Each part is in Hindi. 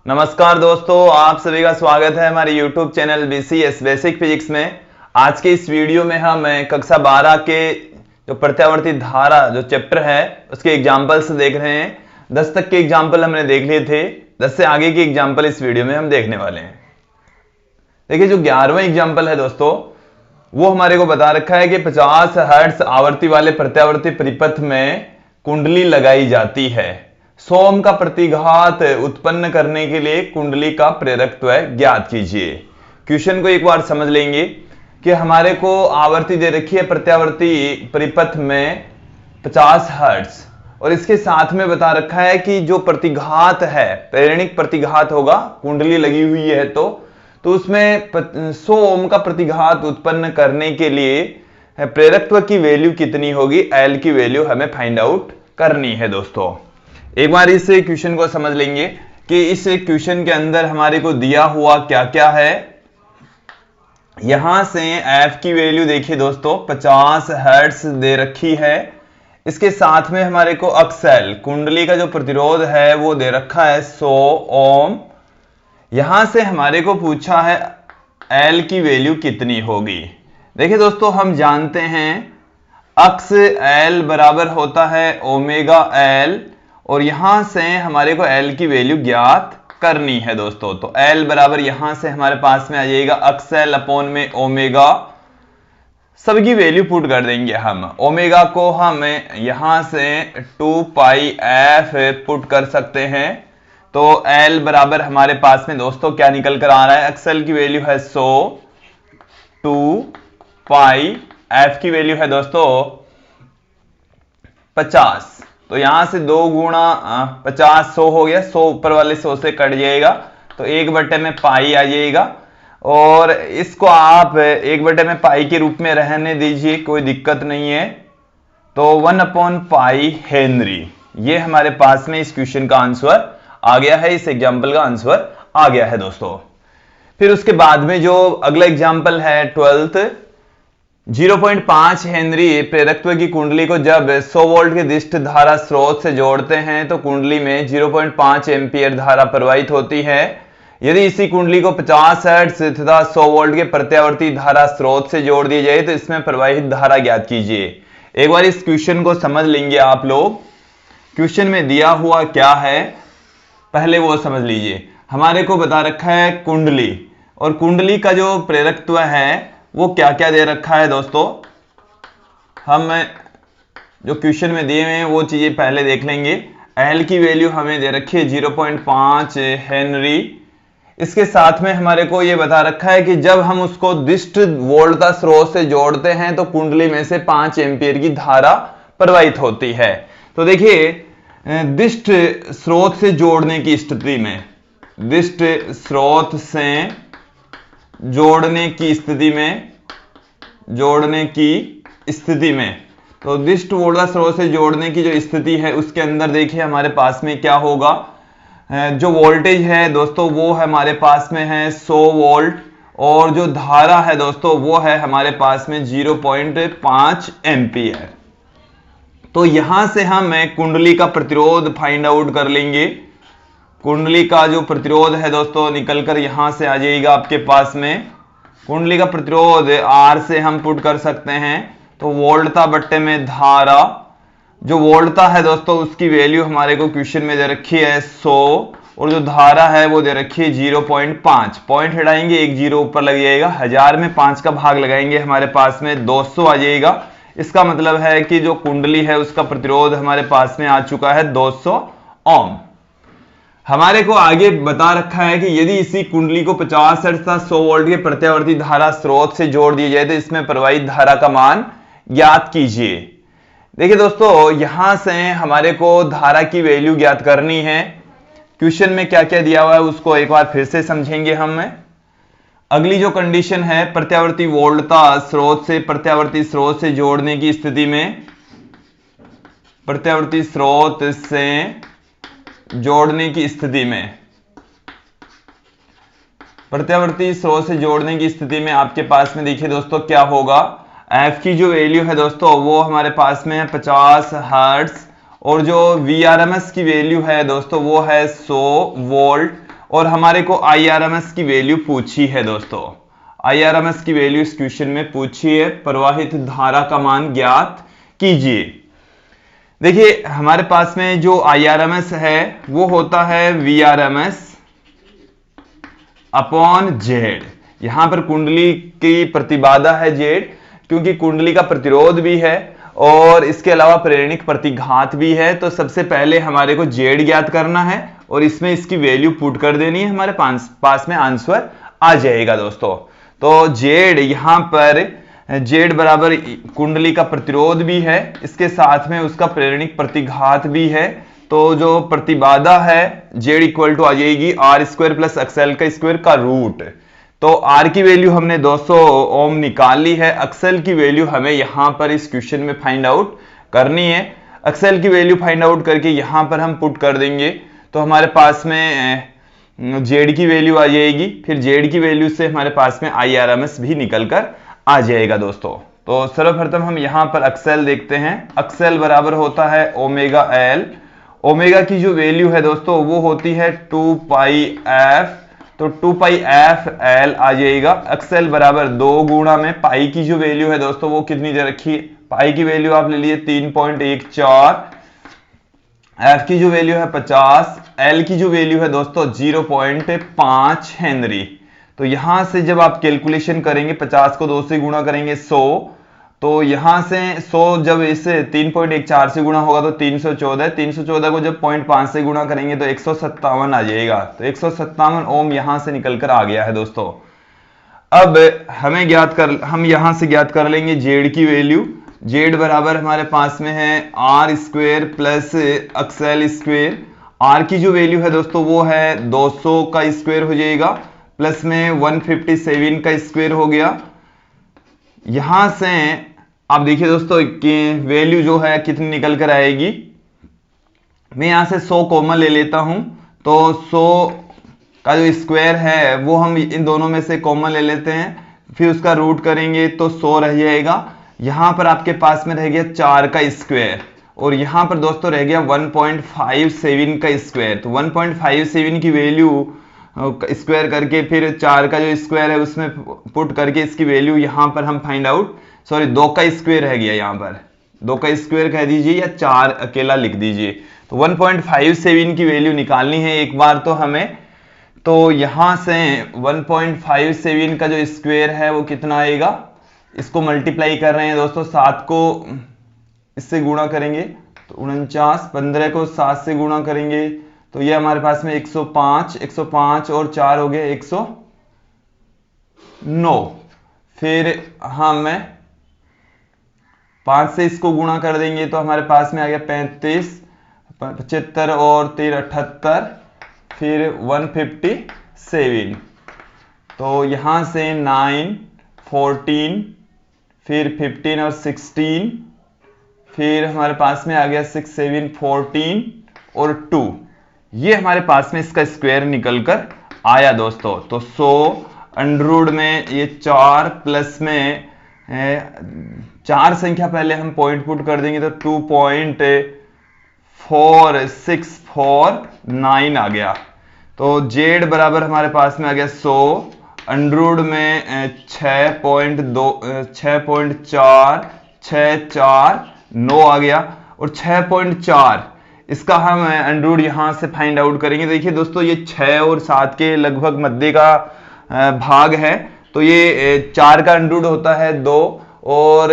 नमस्कार दोस्तों, आप सभी का स्वागत है हमारे YouTube channel BCS basic physics में। आज के इस वीडियो में हम कक्षा 12 के जो प्रत्यावर्ती धारा जो चैप्टर है उसके एग्जाम्पल्स देख रहे हैं। 10 तक के एग्जाम्पल हमने देख लिए थे, 10 से आगे के एग्जाम्पल इस वीडियो में हम देखने वाले हैं। देखिए, जो 11वां एग्जाम्पल है दोस्तों, वो हमारे को बता रखा है कि 50 हर्ट्ज आवृत्ति वाले प्रत्यावर्ती परिपथ में कुंडली लगाई जाती है। 100 ओम का प्रतिघात उत्पन्न करने के लिए कुंडली का प्रेरकत्व ज्ञात कीजिए। क्वेश्चन को एक बार समझ लेंगे कि हमारे को आवृत्ति दे रखी है प्रत्यावर्ती परिपथ में 50 हर्ट्ज और इसके साथ में बता रखा है कि जो प्रतिघात है, प्रेरणिक प्रतिघात होगा, कुंडली लगी हुई है तो उसमें 100 ओम का प्रतिघात उत्पन्न करने के लिए प्रेरकत्व की वैल्यू कितनी होगी, एल की वैल्यू हमें फाइंड आउट करनी है। दोस्तों, एक बार इस क्वेश्चन को समझ लेंगे कि इस क्वेश्चन के अंदर हमारे को दिया हुआ क्या क्या है। यहां से एफ की वैल्यू देखिए दोस्तों, 50 हर्ट्ज दे रखी है। इसके साथ में हमारे को अक्सेल कुंडली का जो प्रतिरोध है वो दे रखा है 100 ओम। यहां से हमारे को पूछा है एल की वैल्यू कितनी होगी। देखिए दोस्तों, हम जानते हैं अक्स एल बराबर होता है ओमेगा एल और यहां से हमारे को एल की वैल्यू ज्ञात करनी है दोस्तों। तो एल बराबर यहां से हमारे पास में आ जाएगा अक्स एल अपॉन में ओमेगा। सबकी वैल्यू पुट कर देंगे हम। ओमेगा को हम यहां से 2 पाई एफ पुट कर सकते हैं। तो एल बराबर हमारे पास में दोस्तों क्या निकल कर आ रहा है, एक्सएल की वैल्यू है 100, 2 पाई एफ की वैल्यू है दोस्तों 50। तो यहां से 2 गुणा 50 100 हो गया, 100 ऊपर वाले 100 से कट जाएगा तो 1 में पाई आ जाएगा और इसको आप 1 में पाई के रूप में रहने दीजिए, कोई दिक्कत नहीं है। तो 1 पाई हेनरी, ये हमारे पास में इस क्वेश्चन का आंसर आ गया है, इस एग्जाम्पल का आंसर आ गया है दोस्तों। फिर उसके बाद में जो अगला एग्जाम्पल है 12th, 0.5 हेनरी प्रेरकत्व की कुंडली को जब 100 वोल्ट के दिष्ट धारा स्रोत से जोड़ते हैं तो कुंडली में 0.5 एम्पियर धारा प्रवाहित होती है। यदि इसी कुंडली को 50 हर्ट्ज तथा 100 वोल्ट के प्रत्यावर्ती धारा स्रोत से जोड़ दी जाए तो इसमें प्रवाहित धारा ज्ञात कीजिए। एक बार इस क्वेश्चन को समझ लेंगे आप लोग। क्वेश्चन में दिया हुआ क्या है पहले वो समझ लीजिए। हमारे को बता रखा है कुंडली, और कुंडली का जो प्रेरकत्व है वो क्या क्या दे रखा है दोस्तों। हम जो क्वेश्चन में दिए हुए हैं वो चीजें पहले देख लेंगे। एल की वैल्यू हमें दे रखी है 0.5 हेनरी। इसके साथ में हमारे को ये बता रखा है कि जब हम उसको दिष्ट वोल्टता स्रोत से जोड़ते हैं तो कुंडली में से 5 एम्पियर की धारा प्रवाहित होती है। तो देखिए, दिष्ट स्रोत से जोड़ने की स्थिति में, दिष्ट स्रोत से जोड़ने की स्थिति में तो दिष्ट वोल्टता स्रोत से जोड़ने की जो स्थिति है उसके अंदर देखिए हमारे पास में क्या होगा। जो वोल्टेज है दोस्तों वो हमारे पास में है 100 वोल्ट और जो धारा है दोस्तों वो है हमारे पास में 0.5 एम्पियर। तो यहां से हम कुंडली का प्रतिरोध फाइंड आउट कर लेंगे। कुंडली का जो प्रतिरोध है दोस्तों निकल कर यहां से आ जाएगा आपके पास में। कुंडली का प्रतिरोध आर से हम पुट कर सकते हैं। तो वोल्टता बट्टे में धारा, जो वोल्टता है दोस्तों उसकी वैल्यू हमारे को क्वेश्चन में दे रखी है 100 और जो धारा है वो दे रखी है 0.5। पॉइंट हटाएंगे, एक जीरो ऊपर लग जाएगा, 1000 में 5 का भाग लगाएंगे हमारे पास में 200 आ जाएगा। इसका मतलब है कि जो कुंडली है उसका प्रतिरोध हमारे पास में आ चुका है 200 ओम। हमारे को आगे बता रखा है कि यदि इसी कुंडली को 50 हर्ट्ज तथा 100 वोल्ट के प्रत्यावर्ती धारा स्रोत से जोड़ दिया जाए तो इसमें प्रवाहित धारा का मान ज्ञात कीजिए। देखिए दोस्तों, यहां से हमारे को धारा की वैल्यू ज्ञात करनी है। क्वेश्चन में क्या क्या दिया हुआ है उसको एक बार फिर से समझेंगे हम। अगली जो कंडीशन है, प्रत्यावर्ती वोल्टता स्रोत से प्रत्यावर्ती स्रोत से जोड़ने की स्थिति में, प्रत्यावर्ती स्रोत से जोड़ने की स्थिति में, प्रत्यावर्ती स्रोत से जोड़ने की स्थिति में आपके पास में देखिए दोस्तों क्या होगा। एफ की जो वैल्यू है दोस्तों वो हमारे पास में है 50 हर्ट्ज और जो Vrms की वैल्यू है दोस्तों वो है 100 वोल्ट और हमारे को IRMS की वैल्यू पूछी है दोस्तों। IRMS की वैल्यू इस क्वेश्चन में पूछी है, प्रवाहित धारा का मान ज्ञात कीजिए। देखिए हमारे पास में जो IRMS है वो होता है VRMS अपॉन जेड। यहां पर कुंडली की प्रतिबाधा है जेड, क्योंकि कुंडली का प्रतिरोध भी है और इसके अलावा प्रेरणिक प्रतिघात भी है। तो सबसे पहले हमारे को जेड ज्ञात करना है और इसमें इसकी वैल्यू पुट कर देनी है, हमारे पास में आंसर आ जाएगा दोस्तों। तो जेड यहां पर जेड बराबर कुंडली का प्रतिरोध भी है, इसके साथ में उसका प्रेरणिक प्रतिघात भी है। तो जो प्रतिबाधा है जेड इक्वल टू आ जाएगी आर स्क्वायर प्लस एक्सएल का स्क्वायर का रूट। तो आर की वैल्यू हमने 200 ओम निकाल ली है, एक्सएल की वैल्यू हमें यहां पर इस क्वेश्चन में फाइंड आउट करनी है। एक्सएल की वैल्यू फाइंड आउट करके यहां पर हम पुट कर देंगे तो हमारे पास में जेड की वैल्यू आ जाएगी। फिर जेड की वैल्यू से हमारे पास में IRMS भी निकल कर आ जाएगा दोस्तों। तो सर्वप्रथम हम यहां पर एक्सएल देखते हैं। एक्सएल बराबर होता है ओमेगा एल। ओमेगा की जो वैल्यू है दोस्तों वो होती है 2 पाई एफ, तो 2 पाई एफ एल आ जाएगा। एक्सएल बराबर 2 गुणा में पाई की जो वैल्यू है दोस्तों वो कितनी दे रखी है, पाई की वैल्यू आप ले लिए 3.14, एफ की जो वैल्यू है 50, एल की जो वैल्यू है दोस्तों 0.5 हेनरी। तो यहां से जब आप कैलकुलेशन करेंगे 50 को 2 से गुणा करेंगे 100, तो यहां से 100 जब इसे 3.14 से गुणा होगा तो 314, 314 को जब 0.5 से गुणा करेंगे तो 157 आ जाएगा। तो 157 ओम यहां से निकलकर आ गया है दोस्तों। अब हम यहां से ज्ञात कर लेंगे जेड की वैल्यू। जेड बराबर हमारे पास में है R square plus XL square. R की जो वैल्यू है दोस्तों वो है 200 का स्क्वायर हो जाएगा, प्लस में 157 का स्क्वायर हो गया। यहां से आप देखिए दोस्तों कि वैल्यू जो है कितनी निकल कर आएगी। मैं यहां से 100 कॉमन ले लेता हूं, तो 100 का जो स्क्वायर है वो हम इन दोनों में से कॉमन ले लेते हैं, फिर उसका रूट करेंगे तो 100 रह जाएगा। यहां पर आपके पास में रह गया 4 का स्क्वायर और यहां पर दोस्तों रह गया 1.57 का स्क्वायर। तो 1.57 की वैल्यू स्क्वायर करके फिर 4 का जो स्क्वायर है उसमें पुट करके इसकी वैल्यू यहां पर हम फाइंड आउट, सॉरी 2 का स्क्वायर रह गया, यहां पर 2 का स्क्वायर कह दीजिए या 4 अकेला लिख दीजिए। तो 1.57 की वैल्यू निकालनी है एक बार तो हमें। तो यहां से 1.57 का जो स्क्वायर है वो कितना आएगा, इसको मल्टीप्लाई कर रहे हैं दोस्तों, 7 को इससे गुणा करेंगे तो 49, 15 को 7 से गुणा करेंगे तो ये हमारे पास में 105, 105 और 4 हो गए 109। फिर हम 5 से इसको गुणा कर देंगे तो हमारे पास में आ गया 35, 75 और 13 78, फिर 157। तो यहां से 9, 14, फिर 15 और 16, फिर हमारे पास में आ गया 6, 7, 14 और 2। ये हमारे पास में इसका स्क्वायर निकलकर आया दोस्तों। तो 100 अंडररूट में ये 4 प्लस में 4 संख्या पहले हम पॉइंट पुट कर देंगे तो 2.4649 आ गया। तो जेड बराबर हमारे पास में आ गया 100 अंडररूट में 6.464 आ गया और 6.4 इसका हम अंडररूट यहां से फाइंड आउट करेंगे। देखिए दोस्तों ये 6 और 7 के लगभग मध्य का भाग है, तो ये 4 का अंडररूट होता है 2 और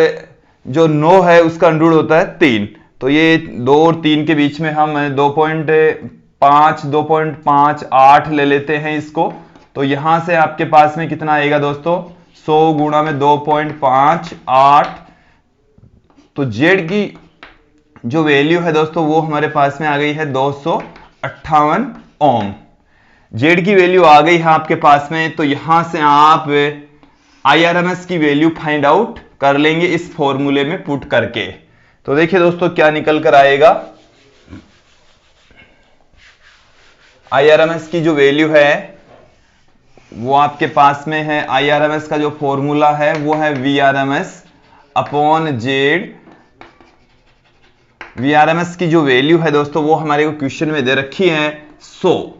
जो 9 है उसका अंडररूट होता है 3। तो ये 2 और 3 के बीच में हम 2.58 ले लेते हैं इसको। तो यहां से आपके पास में कितना आएगा दोस्तों, 100 गुणा में 2.58। तो जेड की जो वैल्यू है दोस्तों वो हमारे पास में आ गई है 258 ओम। जेड की वैल्यू आ गई है आपके पास में, तो यहां से आप IRMS की वैल्यू फाइंड आउट कर लेंगे इस फॉर्मूले में पुट करके। तो देखिए दोस्तों क्या निकल कर आएगा। IRMS की जो वैल्यू है वो आपके पास में है, IRMS का जो फॉर्मूला है वो है VRMS अपॉन जेड। VRMS की जो वैल्यू है दोस्तों वो हमारे को क्वेश्चन में दे रखी है 100।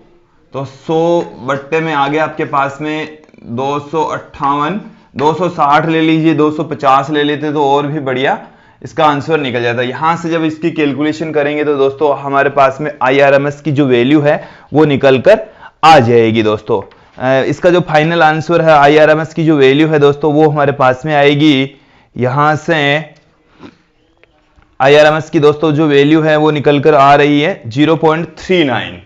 तो 100 बट्टे में आ गया आपके पास में 258, 260 ले लीजिए, 250 ले लेते तो और भी बढ़िया इसका आंसर निकल जाता है। यहां से जब इसकी कैलकुलेशन करेंगे तो दोस्तों हमारे पास में IRMS की जो वैल्यू है वो निकल कर आ जाएगी। दोस्तों इसका जो फाइनल आंसर है IRMS की जो वैल्यू है दोस्तों वो हमारे पास में आएगी। यहां से IRMS की दोस्तों जो वैल्यू है वो निकल कर आ रही है 0.39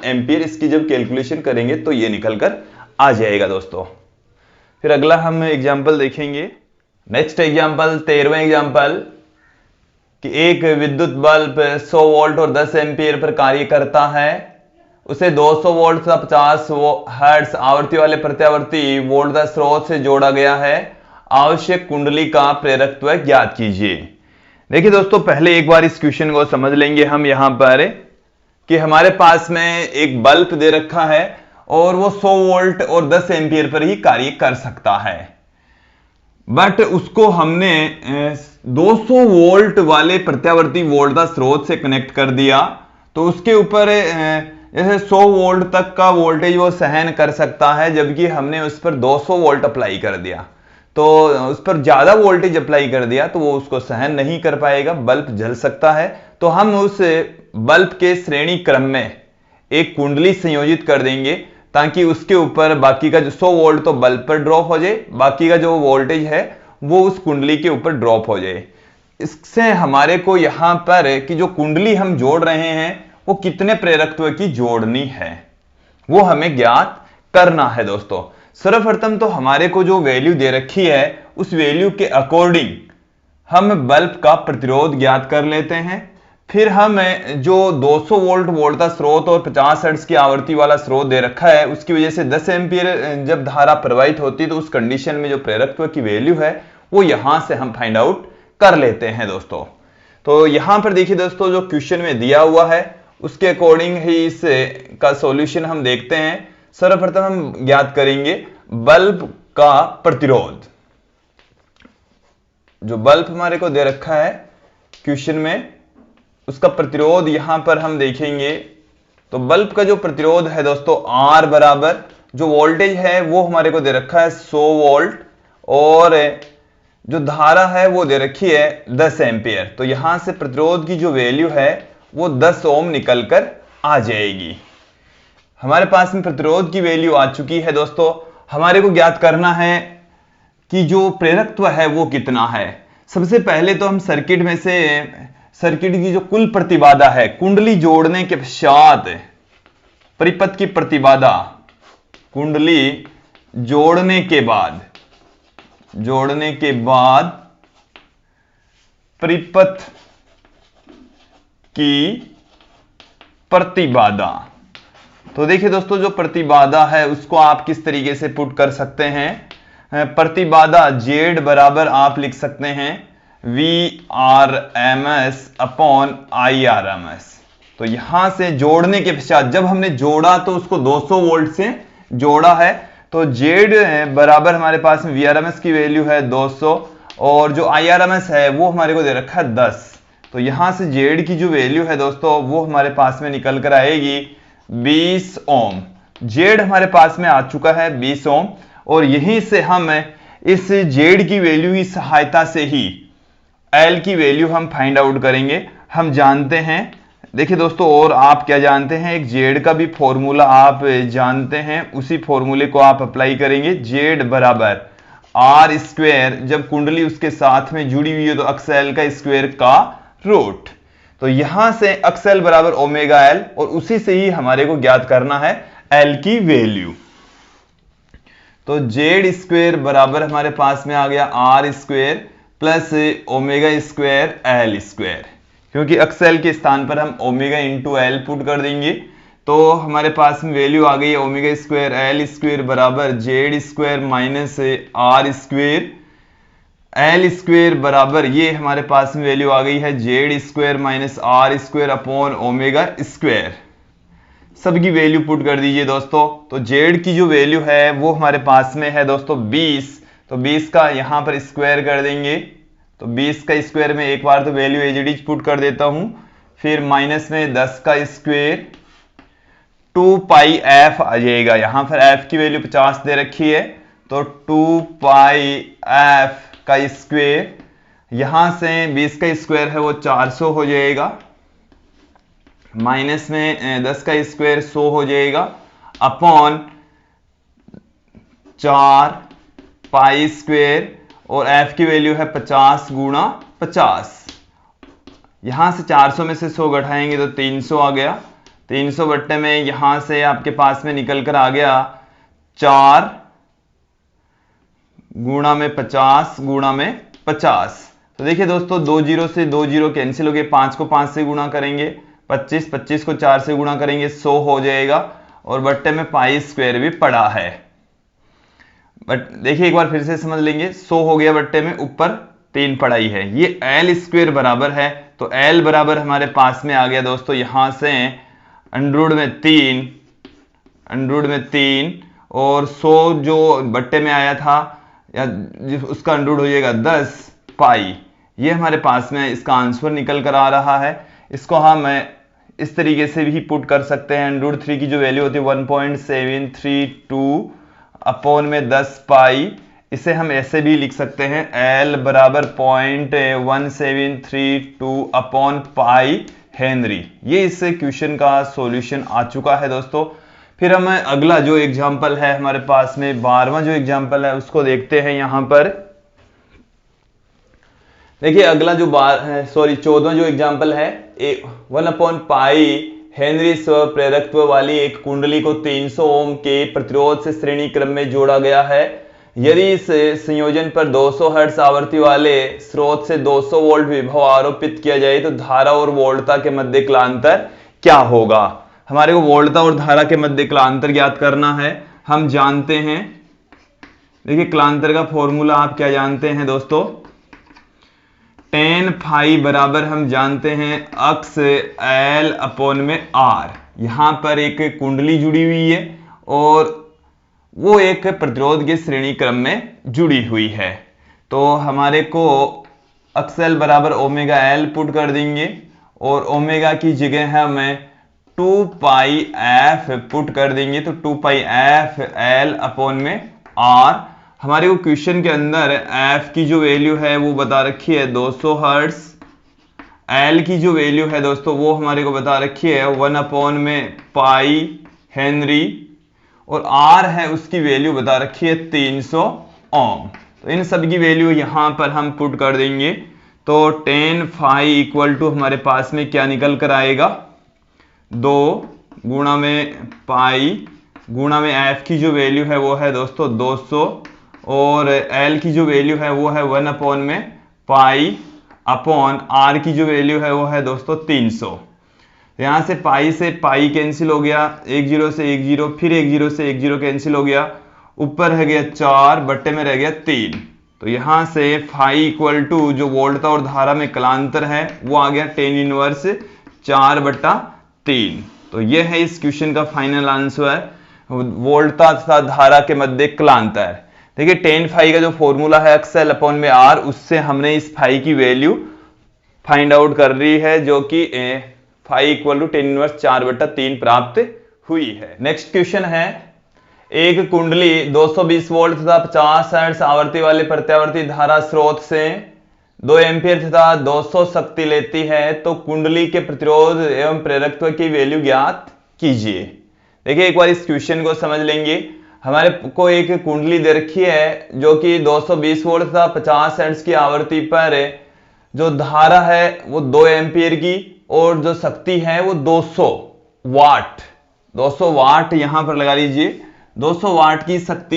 एम्पियर। इसकी जब कैलकुलेशन करेंगे तो ये निकल कर आ जाएगा दोस्तों। फिर अगला हम एग्जांपल देखेंगे। नेक्स्ट एग्जांपल 13वां एग्जांपल कि एक विद्युत बल्ब 100 वोल्ट और 10 एम्पियर पर कार्य करता है। उसे 200 वोल्ट तथा 50 हर्ट्ज आवृत्ति वाले प्रत्यावर्ती वोल्टता स्रोत से जोड़ा गया है। आवश्यक कुंडली का प्रेरकत्व ज्ञात कीजिए। देखिए दोस्तों, पहले एक बार इस क्वेश्चन को समझ लेंगे हम। यहां पर कि हमारे पास में एक बल्ब दे रखा है और वो 100 वोल्ट और 10 एम्पियर पर ही कार्य कर सकता है, बट उसको हमने 200 वोल्ट वाले प्रत्यावर्ती वोल्टता स्रोत से कनेक्ट कर दिया। तो उसके ऊपर जैसे 100 वोल्ट तक का वोल्टेज वो सहन कर सकता है, जबकि हमने उस पर 200 वोल्ट अप्लाई कर दिया। तो उस पर ज्यादा वोल्टेज अप्लाई कर दिया तो वो उसको सहन नहीं कर पाएगा, बल्ब जल सकता है। तो हम उस बल्ब के श्रेणी क्रम में एक कुंडली संयोजित कर देंगे ताकि उसके ऊपर बाकी का जो 100 वोल्ट तो बल्ब पर ड्रॉप हो जाए, बाकी का जो वोल्टेज है वो उस कुंडली के ऊपर ड्रॉप हो जाए। इससे हमारे को यहां पर कि जो कुंडली हम जोड़ रहे हैं वो कितने प्रेरकत्व की जोड़नी है वो हमें ज्ञात करना है। दोस्तों सर्वप्रथम तो हमारे को जो वैल्यू दे रखी है उस वैल्यू के अकॉर्डिंग हम बल्ब का प्रतिरोध ज्ञात कर लेते हैं। फिर हम जो 200 वोल्ट वोल्टता स्रोत और 50 हर्ट्ज की आवृत्ति वाला स्रोत दे रखा है उसकी वजह से 10 एम्पियर जब धारा प्रवाहित होती है तो उस कंडीशन में जो प्रेरकत्व की वैल्यू है वो यहां से हम फाइंड आउट कर लेते हैं। दोस्तों तो यहां पर देखिए दोस्तों, जो क्वेश्चन में दिया हुआ है उसके अकॉर्डिंग ही इस का सॉल्यूशन हम देखते हैं। सर्वप्रथम हम ज्ञात करेंगे बल्ब का प्रतिरोध। जो बल्ब हमारे को दे रखा है क्वेश्चन में उसका प्रतिरोध यहां पर हम देखेंगे। तो बल्ब का जो प्रतिरोध है दोस्तों R बराबर जो वोल्टेज है वो हमारे को दे रखा है 100 वोल्ट और जो धारा है वो दे रखी है 10 एम्पियर। तो यहां से प्रतिरोध की जो वैल्यू है वो 10 ओम निकल कर आ जाएगी। हमारे पास में प्रतिरोध की वैल्यू आ चुकी है। दोस्तों हमारे को ज्ञात करना है कि जो प्रेरकत्व है वो कितना है। सबसे पहले तो हम सर्किट में से सर्किट की जो कुल प्रतिबाधा है कुंडली जोड़ने के पश्चात परिपथ की प्रतिबाधा कुंडली जोड़ने के बाद परिपथ की प्रतिबाधा। तो देखिए दोस्तों, जो प्रतिबाधा है उसको आप किस तरीके से पुट कर सकते हैं। प्रतिबाधा Z बराबर आप लिख सकते हैं VRMS अपॉन IRMS। तो यहां से जोड़ने के पश्चात जब हमने जोड़ा तो उसको 200 वोल्ट से जोड़ा है तो Z बराबर हमारे पास में VRMS की वैल्यू है 200 और जो IRMS है वो हमारे को दे रखा है 10। तो यहां से Z की जो वैल्यू है दोस्तों वो हमारे पास में निकल कर आएगी 20 ओम। Z हमारे पास में आ चुका है 20 ओम और यहीं से हम इस Z की वैल्यू की सहायता से ही L की वैल्यू हम फाइंड आउट करेंगे। हम जानते हैं, देखिए दोस्तों, और आप क्या जानते हैं, एक Z का भी फॉर्मूला आप जानते हैं, उसी फॉर्मूले को आप अप्लाई करेंगे। Z बराबर R स्क्वायर, जब कुंडली उसके साथ में जुड़ी हुई है तो अक्स L का स्क्वायर का रूट। तो यहां से अक्स L बराबर ओमेगा L और उसी से ही हमारे को ज्ञात करना है L की वैल्यू। तो Z स्क्वायर बराबर हमारे पास में आ गया R square plus omega square L square, क्योंकि अक्स L के स्थान पर हम ओमेगा इंटू L पुट कर देंगे। तो हमारे पास में वैल्यू आ गई है ओमेगा स्क्वायर L स्क्वायर बराबर Z square minus R square. L square बराबर ये हमारे पास में वैल्यू आ गई है Z square minus R square upon omega square. सबकी वैल्यू पुट कर दीजिए दोस्तों। तो Z की जो वैल्यू है वो हमारे पास में है दोस्तों 20। तो 20 का यहां पर स्क्वायर कर देंगे। तो 20 का स्क्वायर में एक बार तो value as it is put कर देता हूं फिर माइनस में 10 का स्क्वायर 2 पाई एफ आ जाएगा। यहां पर एफ की वैल्यू 50 दे रखी है, तो 2 पाई एफ का स्क्वायर, यहां से 20 का स्क्वायर है वो 400 हो जाएगा, माइनस में 10 का स्क्वायर 100 हो जाएगा, अपॉन 4 पाई स्क्वायर, और एफ की वैल्यू है 50 गुणा 50। यहां से 400 में से 100 घटाएंगे तो 300 आ गया। 300 बट्टे में यहां से आपके पास में निकल कर आ गया 4 गुणा में 50 गुणा में 50। तो देखिए दोस्तों, 2 जीरो से 2 जीरो कैंसिल हो गए, 5 को 5 से गुणा करेंगे 25, 25 को 4 से गुणा करेंगे 100 हो जाएगा, और बट्टे में पाई स्क्वायर भी पड़ा है। बट देखिए एक बार फिर से समझ लेंगे, 100 हो गया बट्टे में, ऊपर 3 पढ़ाई है, ये एल स्क्वायर बराबर है, तो एल बराबर हमारे पास में आ गया दोस्तों, यहां से अंडरूट में 3 और 100 जो बट्टे में आया था या उसका अंडरूट हो जाएगा 10 पाई। ये हमारे पास में इसका आंसर निकल कर आ रहा है। इसको हम इस तरीके से भी पुट कर सकते हैं, अंडरूट 3 की जो वैल्यू होती है 1.732 अपॉन में 10 पाई, इसे हम ऐसे भी लिख सकते हैं, L बराबर 0.1732 अपॉन पाई हेनरी। ये इस क्वेश्चन का सॉल्यूशन आ चुका है दोस्तों। फिर हम अगला जो एग्जांपल है हमारे पास में 12वां जो एग्जांपल है उसको देखते हैं। यहां पर देखिए अगला जो 14वां जो एग्जांपल है, 1 अपॉन पाई हेनरी स्व प्रेरकत्व वाली एक कुंडली को 300 ओम के प्रतिरोध से श्रेणी क्रम में जोड़ा गया है। यदि इस संयोजन पर 200 हर्ट्ज आवृत्ति वाले स्रोत से 200 वोल्ट विभव आरोपित किया जाए तो धारा और वोल्टता के मध्य कलांतर क्या होगा। हमारे को वोल्टता और धारा के मध्य कलांतर ज्ञात करना है। हम जानते हैं, देखिए कलांतर का फॉर्मूला आप क्या जानते हैं दोस्तों, tan फाई बराबर हम जानते हैं अक्स L अपॉन में R। यहां पर एक कुंडली जुड़ी हुई है और वो एक प्रतिरोध के श्रेणी क्रम में जुड़ी हुई है, तो हमारे को अक्स L बराबर ओमेगा L पुट कर देंगे और ओमेगा की जगह हमें 2 पाई एफ पुट कर देंगे, तो 2 पाई एफ L अपॉन में R। हमारे को क्वेश्चन के अंदर एफ की जो वैल्यू है वो बता रखी है 200 हर्ट्ज, एल की जो वैल्यू है दोस्तों वो हमारे को बता रखी है 1 अपॉन में पाई हेनरी, और आर है उसकी वैल्यू बता रखी है 300 ओम। तो इन सब की वैल्यू यहां पर हम पुट कर देंगे, तो tan फाई इक्वल टू हमारे पास में क्या निकल कर आएगा, 2 गुणा में पाई गुणा में एफ की जो वैल्यू है वो है दोस्तों 200, और एल की जो वैल्यू है वो है 1 अपॉन में पाई अपॉन आर की जो वैल्यू है वो है दोस्तों 300। यहां से पाई कैंसिल हो गया, 1 0 से 1 0, फिर 1 0 से 1 0 कैंसिल हो गया, ऊपर रह गया 4 बट्टे में रह गया 3। तो यहां से फाई इक्वल टू जो वोल्टता और धारा में कलांतर है वो आ गया tan इनवर्स 4/3। तो यह है इस क्वेश्चन का फाइनल आंसर, वोल्टता तथा धारा के मध्य कलांतर। देखिए tan फाई का जो फॉर्मूला है अक्स L अपॉन में R, उससे हमने इस फाई की वैल्यू फाइंड आउट कर रही है, जो कि phi equal to tan inverse 4/3 प्राप्त हुई है। नेक्स्ट क्वेश्चन है, एक कुंडली 220 वोल्ट तथा 50 हर्ट्ज आवृत्ति वाले प्रत्यावर्ती धारा स्रोत से 2 एम्पीयर तथा 200 शक्ति लेती है, तो कुंडली के प्रतिरोध एवं प्रेरकत्व की वैल्यू ज्ञात कीजिए। देखिए एक बार इस क्वेश्चन को समझ लेंगे। हमारे को एक कुंडली दे रखी है जो कि 220 वोल्ट तथा 50 हर्ट्ज की आवृत्ति पर जो धारा है वो 2 एम्पीयर की और जो शक्ति है वो 200 वाट यहां पर लगा लीजिए, 200 वाट की शक्ति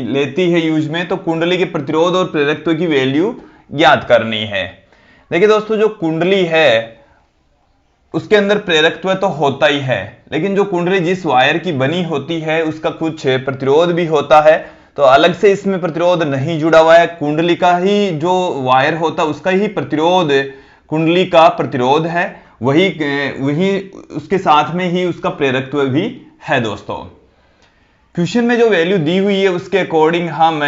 लेती है यूज में। तो कुंडली के प्रतिरोध और प्रेरकत्व की वैल्यू ज्ञात करनी है। देखिए दोस्तों, जो कुंडली है उसके अंदर प्रेरकत्व तो होता ही है, लेकिन जो कुंडली जिस वायर की बनी होती है उसका कुछ प्रतिरोध भी होता है, तो अलग से इसमें प्रतिरोध नहीं जुड़ा हुआ है। कुंडली का ही जो वायर होता है उसका ही प्रतिरोध कुंडली का प्रतिरोध है, वही उसके साथ में ही उसका प्रेरकत्व भी है। दोस्तों क्वेश्चन में जो वैल्यू दी हुई है उसके अकॉर्डिंग हम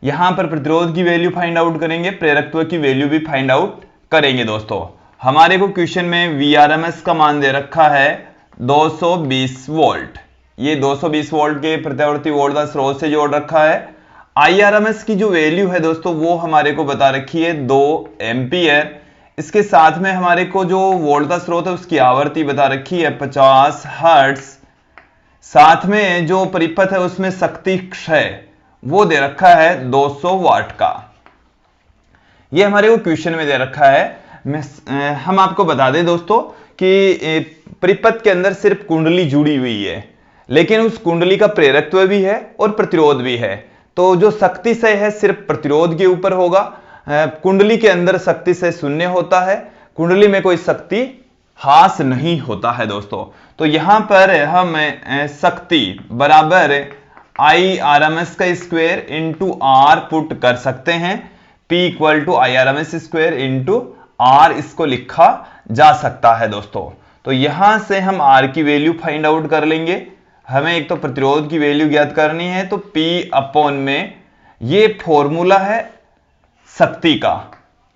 यहां पर प्रतिरोध की वैल्यू फाइंड आउट करेंगे, प्रेरकत्व की वैल्यू भी फाइंड आउट करेंगे दोस्तों। हमारे को क्वेश्चन में Vrms का मान दे रखा है 220 वोल्ट। ये 220 वोल्ट के प्रत्यावर्ती वोल्टेज स्रोत से जोड़ रखा है। Irms की जो वैल्यू है दोस्तों वो हमारे को बता रखी है 2 एम्पियर। इसके साथ में हमारे को जो वोल्टेज स्रोत है उसकी आवृत्ति बता रखी है 50 हर्ट्ज। साथ में जो परिपथ है उसमें शक्ति क्षय वो दे रखा है 200 वाट का। ये हमारे को क्वेश्चन में दे रखा है। हम आपको बता दें दोस्तों कि परिपथ के अंदर सिर्फ कुंडली जुड़ी हुई है, लेकिन उस कुंडली का प्रेरकत्व भी है और प्रतिरोध भी है। तो जो शक्ति क्षय है सिर्फ प्रतिरोध के ऊपर होगा। कुंडली के अंदर शक्ति क्षय शून्य होता है, कुंडली में कोई शक्ति हास नहीं होता है दोस्तों। तो यहां पर हम शक्ति बराबर Irms का स्क्वायर इंटू आर पुट कर सकते हैं। P equal to Irms square into R इसको लिखा जा सकता है दोस्तों। तो यहां से हम R की वैल्यू फाइंड आउट कर लेंगे। हमें एक तो प्रतिरोध की वैल्यू ज्ञात करनी है, तो P अपॉन में ये फॉर्मूला है शक्ति का।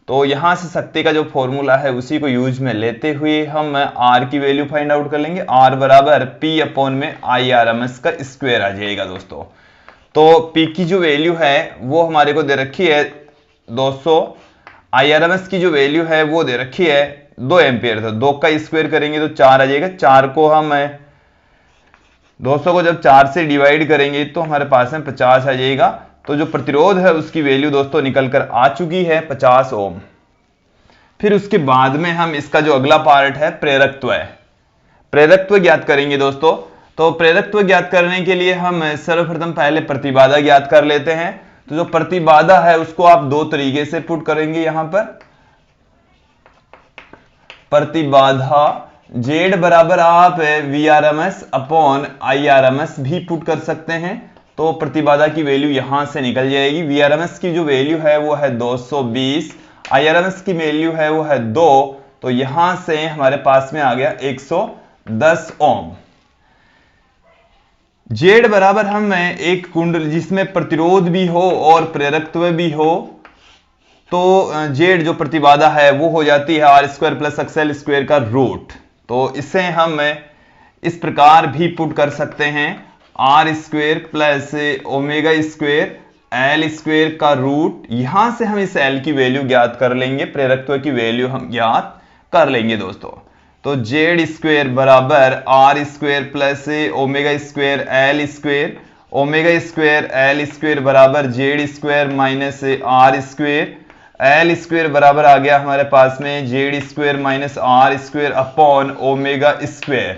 तो यहां से शक्ति का जो फॉर्मूला है उसी को यूज में लेते हुए हम R की वैल्यू फाइंड आउट कर लेंगे। R बराबर P अपॉन में Irms का स्क्वायर आ जाएगा दोस्तों। तो P की जो वैल्यू है वो हमारे को दे रखी है 200, Irms की जो वैल्यू है वो दे रखी है 2 एम्पियर। तो 2 का स्क्वायर करेंगे तो 4 आ जाएगा। 4 को हम 200 को जब 4 से डिवाइड करेंगे तो हमारे पास में 50 आ जाएगा। तो जो प्रतिरोध है उसकी वैल्यू दोस्तों निकल कर आ चुकी है 50 ओम। फिर उसके बाद में हम इसका जो अगला पार्ट है प्रेरकत्व है, प्रेरकत्व ज्ञात करेंगे दोस्तों। तो प्रेरकत्व ज्ञात करने के लिए हम सर्वप्रथम पहले प्रतिबाधा ज्ञात कर लेते हैं। तो जो प्रतिबाधा है उसको आप दो तरीके से पुट करेंगे। यहां पर प्रतिबाधा Z बराबर आप Vrms अपॉन Irms भी पुट कर सकते हैं। तो प्रतिबाधा की वैल्यू यहां से निकल जाएगी। Vrms की जो वैल्यू है वो है 220, Irms की वैल्यू है वो है 2। तो यहां से हमारे पास में आ गया 110 ओम। Z बराबर हम एक कुंडल जिसमें प्रतिरोध भी हो और प्रेरकत्व भी हो, तो Z जो प्रतिबाधा है वो हो जाती है R square plus XL square का रूट। तो इसे हम इस प्रकार भी पुट कर सकते हैं, R square plus omega square L square का रूट। यहां से हम इस L की वैल्यू ज्ञात कर लेंगे, प्रेरकत्व की वैल्यू हम ज्ञात कर लेंगे दोस्तों। तो Z स्क्वायर बराबर R square plus omega square L square, omega square L square बराबर Z square minus R square, L square बराबर आ गया हमारे पास में Z square minus R square upon omega square.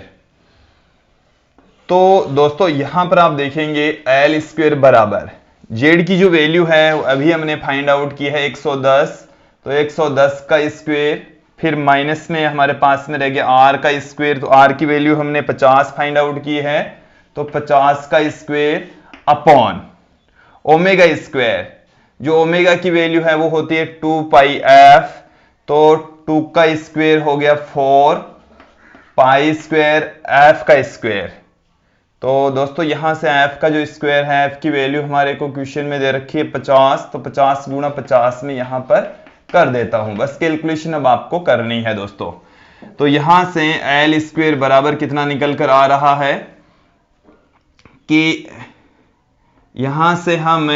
तो दोस्तों यहां पर आप देखेंगे L स्क्वायर बराबर Z की जो वैल्यू है अभी हमने फाइंड आउट की है 110। तो 110 का स्क्वायर, फिर माइनस में हमारे पास में रह गया R का स्क्वायर। तो R की वैल्यू हमने 50 फाइंड आउट की है। तो 50 का स्क्वायर अपॉन ओमेगा स्क्वायर, जो ओमेगा की वैल्यू है वो होती है 2 पाई f। तो 2 का स्क्वायर हो गया 4 पाई स्क्वायर f का स्क्वायर। तो दोस्तों यहां से f का जो स्क्वायर है, f की वैल्यू हमारे को क्वेश्चन में दे रखी है 50। तो 50 गुणा 50 में यहां पर कर देता हूं, बस कैलकुलेशन अब आपको करनी है दोस्तों। तो यहां से L स्क्वायर बराबर कितना निकल कर आ रहा है कि यहां से हम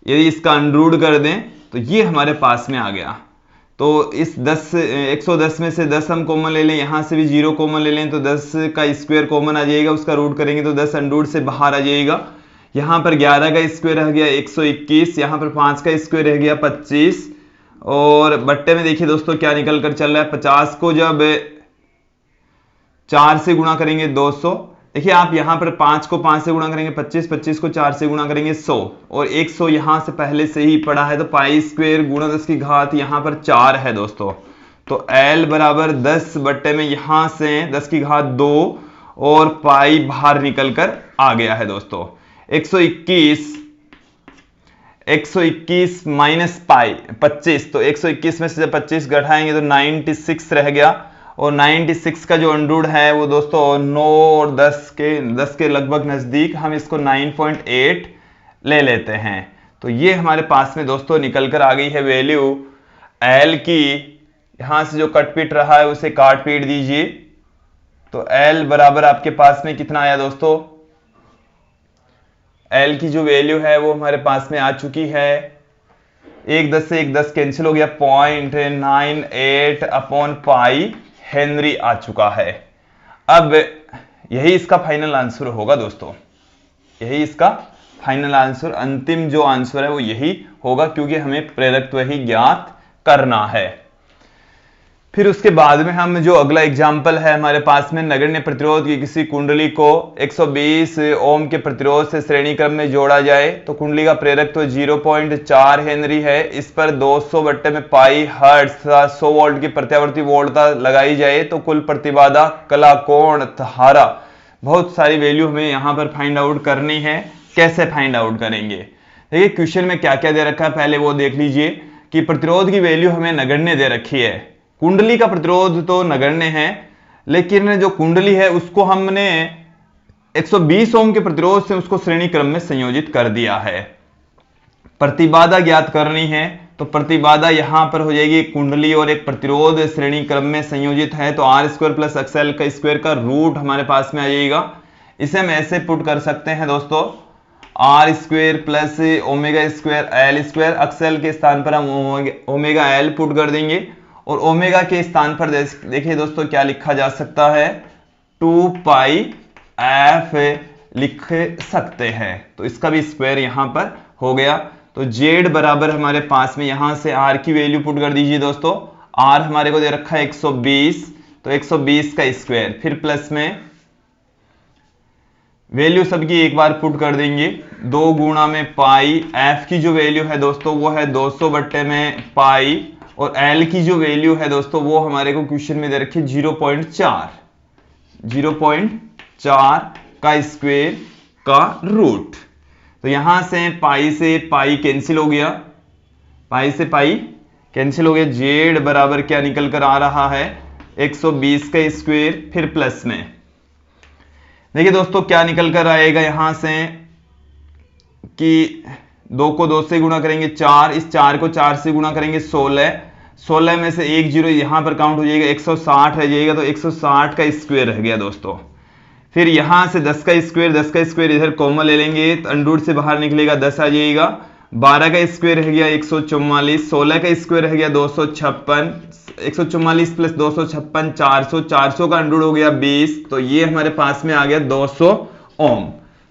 यदि इसका अंडरूट कर दें तो ये हमारे पास में आ गया। तो इस 110 में से 10 हम कॉमन ले लें, यहां से भी 0 कॉमन ले लें तो 10 का स्क्वायर कॉमन आ जाएगा, उसका रूट करेंगे तो 10 अंडरूट से बाहर आ जाएगा। यहां पर 11 का स्क्वायर रह गया 121, यहां पर 5 का स्क्वायर रह गया 25। और बट्टे में देखिए दोस्तों क्या निकल कर चल रहा है, 50 को जब 4 से गुणा करेंगे 200। देखिए आप यहां पर 5 को 5 से गुणा करेंगे 25, 25 को 4 से गुणा करेंगे 100, और 100 यहां से पहले से ही पड़ा है। तो पाई स्क्वायर गुणा 10 की घात यहां पर 4 है दोस्तों। तो L बराबर 10 बट्टे में यहां से 10 की घात 2 और पाई बाहर निकल कर आ गया है दोस्तों। 121 माइनस पाई 25, तो 121 में से जब 25 घटाएंगे तो 96 रह गया। और 96 का जो अंडरूट है वो दोस्तों 9 और 10 के लगभग नजदीक, हम इसको 9.8 ले लेते हैं। तो ये हमारे पास में दोस्तों निकल कर आ गई है वैल्यू एल की यहां से जो कट पीट रहा है उसे काट पीट दीजिए। तो एल बराबर आपके पास में कितना आया दोस्तों, एल की जो वैल्यू है वो हमारे पास में आ चुकी है, 1/10 से 1/10 कैंसिल हो गया, 0.98 अपॉन पाई हेनरी आ चुका है। अब यही इसका फाइनल आंसर होगा दोस्तों, यही इसका फाइनल आंसर, अंतिम जो आंसर है वो यही होगा, क्योंकि हमें प्रेरकत्व ही ज्ञात करना है। फिर उसके बाद में हम जो अगला एग्जाम्पल है हमारे पास में, नगण्य प्रतिरोध की किसी कुंडली को 120 ओम के प्रतिरोध से श्रेणी क्रम में जोड़ा जाए तो कुंडली का प्रेरकत्व 0.4 हेनरी है। इस पर 200 बट्टे में पाई हर्ट्ज तथा 100 वोल्ट की प्रत्यावर्ती वोल्टता लगाई जाए तो कुल प्रतिबाधा, कला, कोण, धारा, बहुत सारी वैल्यू हमें यहां पर फाइंड आउट करनी है। कैसे फाइंड आउट करेंगे, देखिए क्वेश्चन में क्या क्या दे रखा है, पहले वो देख लीजिए कि प्रतिरोध की वैल्यू हमें नगण्य दे रखी है। कुंडली का प्रतिरोध तो नगण्य है, लेकिन जो कुंडली है उसको हमने 120 ओम के प्रतिरोध से उसको श्रेणी क्रम में संयोजित कर दिया है। प्रतिबाधा ज्ञात करनी है तो प्रतिबाधा यहां पर हो जाएगी, कुंडली और एक प्रतिरोध श्रेणी क्रम में संयोजित है तो आर स्क्वायर प्लस एक्सएल का स्क्वायर का रूट हमारे पास में आ जाएगा। इसे हम ऐसे पुट कर सकते हैं दोस्तों, R square plus omega square L square, XL के स्थान पर हम ओमेगा एल पुट कर देंगे और ओमेगा के स्थान पर देखिए दोस्तों क्या लिखा जा सकता है, 2 पाई एफ लिख सकते हैं। तो इसका भी स्क्वायर यहां पर हो गया। तो जेड बराबर हमारे पास में यहां से आर की वैल्यू पुट कर दीजिए दोस्तों, आर हमारे को दे रखा है 120, तो 120 का स्क्वायर, फिर प्लस में वैल्यू सबकी एक बार पुट कर देंगे, 2 गुणा में पाई, एफ की जो वैल्यू है दोस्तों वो है 200 बट्टे में पाई, और एल की जो वैल्यू है दोस्तों वो हमारे को क्वेश्चन में दे रखी है 0.4 का स्क्वायर का रूट। तो यहां से पाई कैंसिल हो गया, पाई से पाई कैंसिल हो गया, जेड बराबर क्या निकल कर आ रहा है 120 का स्क्वायर, फिर प्लस में देखिए दोस्तों क्या निकल कर आएगा यहां से कि 2 को 2 से गुणा करेंगे 4, इस 4 को 4 से गुणा करेंगे 16 में से एक जीरो यहां पर काउंट हो जाएगा, 160 रह जाएगा, तो 160 का स्क्वायर रह गया दोस्तों। फिर यहां से 10 का स्क्वायर इधर कॉमन ले लेंगे तो अंडरूट से बाहर निकलेगा 10 आ जाएगा, 12 का स्क्वायर रह गया 144, 16 का स्क्वायर रह गया 256, 144 प्लस 256 400, 400 का अंडरूट हो गया 20, तो ये हमारे पास में आ गया 200 ओम।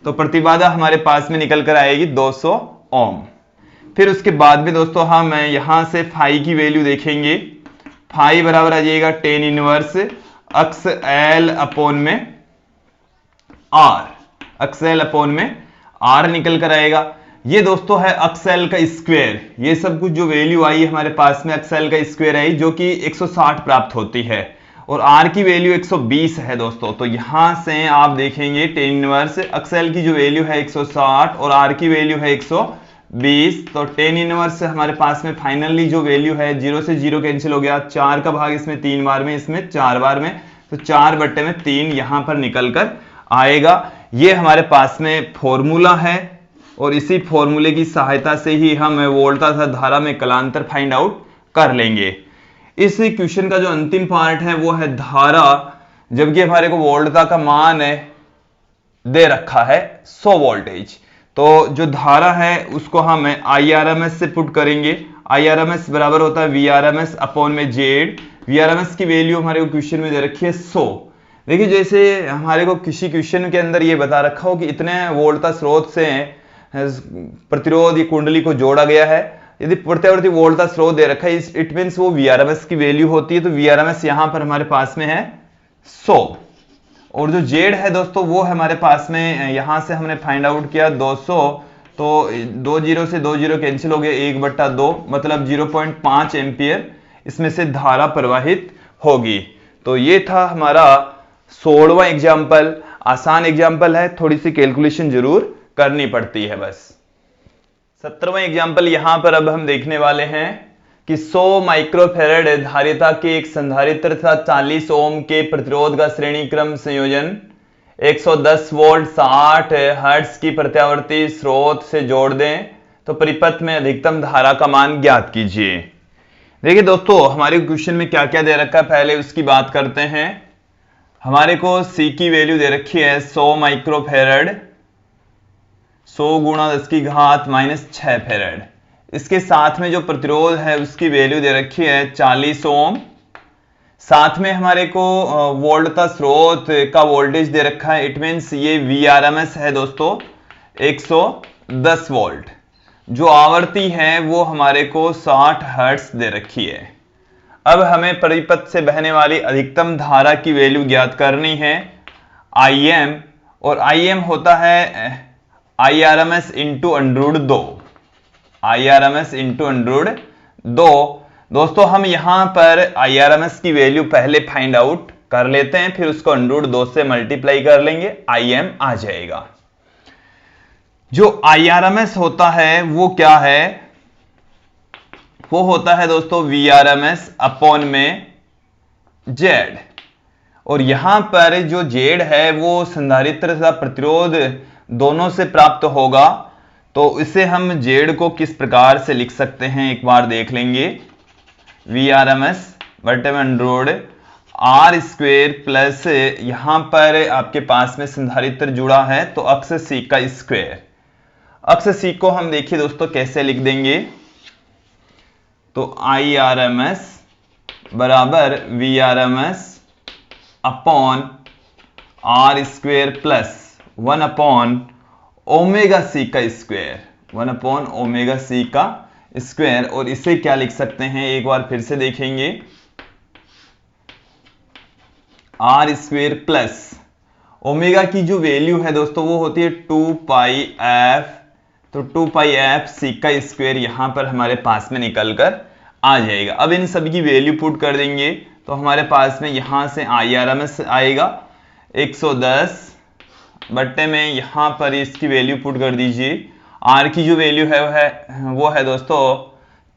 तो प्रतिबाधा हमारे पास में निकल कर आएगी 200 ओम। फिर उसके बाद में दोस्तों हम यहां से फाई की वैल्यू देखेंगे, फाई बराबर आ जाएगा 10 इनवर्स अक्स एल अपॉन में आर, अक्सएल अपॉन में आर निकल कर आएगा। ये दोस्तों है अक्सएल का स्क्वायर, ये सब कुछ जो वैल्यू आई हमारे पास में अक्सएल का स्क्वायर आई जो कि 160 प्राप्त होती है, और आर की वैल्यू 120 है दोस्तों। तो यहां से आप देखेंगे 10 इनवर्स अक्सएल की जो वैल्यू है 160 और आर की वैल्यू है 120, तो 10 इनवर्स से हमारे पास में फाइनली जो वैल्यू है 0 से 0 कैंसिल हो गया, 4 का भाग इसमें 3 बार में, इसमें 4 बार में, तो 4 बट्टे में 3 यहां पर निकल कर आएगा। ये हमारे पास में फॉर्मूला है और इसी फॉर्मूले की सहायता से ही हम वोल्टा तथा धारा में कलांतर फाइंड आउट कर लेंगे। इस क्वेश्चन का जो अंतिम पार्ट है वो है धारा, जबकि हमारे को वोल्टता का मान है दे रखा है 100 वोल्टेज, तो जो धारा है उसको हम IRMS से पुट करेंगे। IRMS बराबर होता है VRMS अपॉन में जेड। VRMS की वैल्यू हमारे को क्वेश्चन में दे रखी है 100। देखिए जैसे हमारे को किसी क्वेश्चन के अंदर ये बता रखा हो कि इतने वोल्टता स्रोत से प्रतिरोध या कुंडली को जोड़ा गया है, यदि प्रत्यावर्ती वोल्टता स्रोत दे रखा है इट मींस वो VRMS की वैल्यू होती है, तो VRMS यहां पर हमारे पास में है 100, और जो जेड है दोस्तों वो हमारे पास में यहां से हमने फाइंड आउट किया 200, तो 2 जीरो से 2 जीरो कैंसिल हो गया, 1/2 मतलब 0.5 एम्पियर इसमें से धारा प्रवाहित होगी। तो ये था हमारा 16वां एग्जाम्पल। आसान एग्जाम्पल है, थोड़ी सी कैलकुलेशन जरूर करनी पड़ती है बस। 17वां एग्जाम्पल यहां पर अब हम देखने वाले हैं कि 100 माइक्रोफेरेड धारिता के एक संधारित्र तथा 40 ओम के प्रतिरोध का श्रेणी क्रम संयोजन 110 वोल्ट 60 हर्ट्ज की प्रत्यावर्ती स्रोत से जोड़ दें तो परिपथ में अधिकतम धारा का मान ज्ञात कीजिए। देखिए दोस्तों, हमारे क्वेश्चन में क्या क्या दे रखा है पहले उसकी बात करते हैं। हमारे को C की वैल्यू दे रखी है 100 माइक्रोफेरेड, 100 गुणा 10 की घात -6 फेरेड। इसके साथ में जो प्रतिरोध है उसकी वैल्यू दे रखी है 40 ओम। साथ में हमारे को वोल्टता स्रोत का वोल्टेज दे रखा है, इट मीन्स ये Vrms है दोस्तों 110 वोल्ट। जो आवृत्ति है वो हमारे को 60 हर्ट्ज दे रखी है। अब हमें परिपथ से बहने वाली अधिकतम धारा की वैल्यू ज्ञात करनी है Im, और Im होता है Irms इंटू √2, Irms इंटू √2। दोस्तों हम यहां पर Irms की वैल्यू पहले फाइंड आउट कर लेते हैं, फिर उसको √2 से मल्टीप्लाई कर लेंगे, Im आ जाएगा। जो Irms होता है वो क्या है, वो होता है दोस्तों Vrms अपॉन में Z, और यहां पर जो Z है वो संधारित्र तथा प्रतिरोध दोनों से प्राप्त होगा। तो इसे हम Z को किस प्रकार से लिख सकते हैं एक बार देख लेंगे। Vrms बटे में R² प्लस यहां पर आपके पास में संधारित्र जुड़ा है तो अक्ष C का स्क्वायर। अक्ष C को हम देखिए दोस्तों कैसे लिख देंगे, तो Irms बराबर Vrms upon R² plus 1 upon omega C का स्क्वायर, 1 अपॉन ओमेगा C का स्क्वायर। और इसे क्या लिख सकते हैं एक बार फिर से देखेंगे, R² प्लस ओमेगा की जो वैल्यू है दोस्तों वो होती है 2πf, तो 2πf C का स्क्वायर यहां पर हमारे पास में निकल कर आ जाएगा। अब इन सभी की वैल्यू पुट कर देंगे तो हमारे पास में यहां से Irms आएगा 110 बट्टे में यहां पर इसकी वैल्यू पुट कर दीजिए। R की जो वैल्यू है वो है दोस्तों